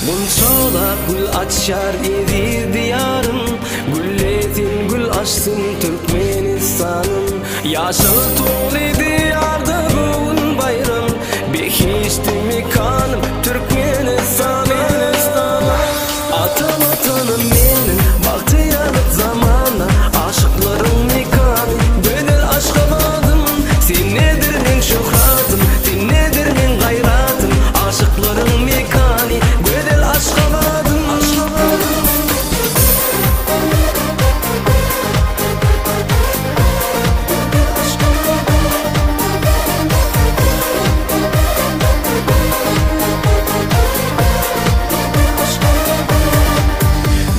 Bunçolar gül açar idi diyarım, gülledin gül açsın Türkmenistan'ım. Yaşıl tuğul idi yarda bugün bayram, bekişti mi kanım Türkmenistan'ım. Atam atanım benim bahtiyarlık zamana, aşıklarım nikahı bedel aşka vadım. Sen nedir men şöhratım, sen nedir men gayratım, aşıklarım nikahı bedel aşka vadım.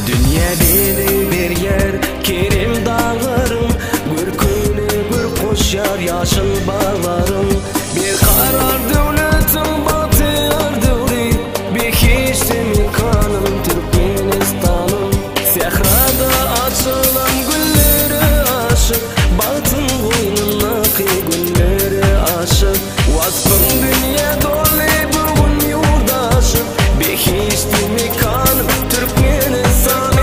Dünya beni bir yer, Kerim dağlarım, gür köyüne gür koşar yaşıl bağlarım. Bir karar devletim batıyor devri, bir hiçti mi kanım Türkmenistan'ım. Sehrada açılan gülleri aşık, batın boynundaki gülleri aşık. Vasfım dünya dolu bugün yurdaşık, bir hiçti mi kanım Türkmenistan'ım.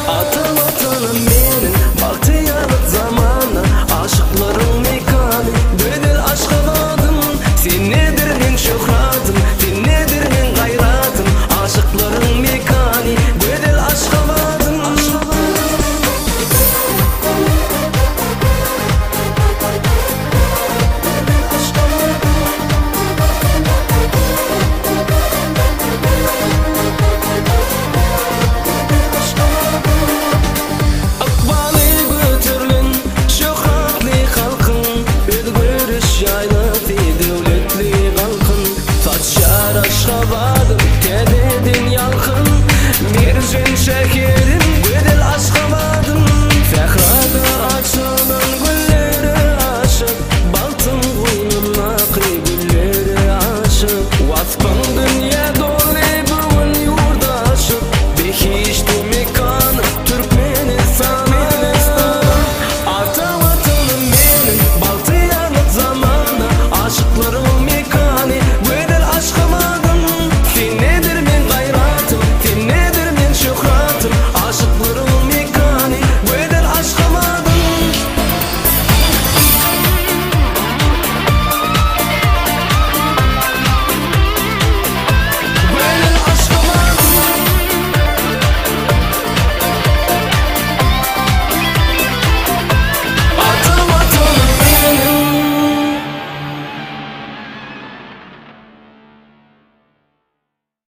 Atam atanım benim bahtiyarlık zamana, aşıklarım nikahı bedel aşka vadım. Sen nedir men şöhratım, sen nedir men gayratım, aşıklarım nikahı bedel aşka vadım. Akbali götürlün şöhratli halkın, özgürüş yayladı devletli halkın. Saçar aşka vadım, tededin yalkın, bir gün şekerim bedel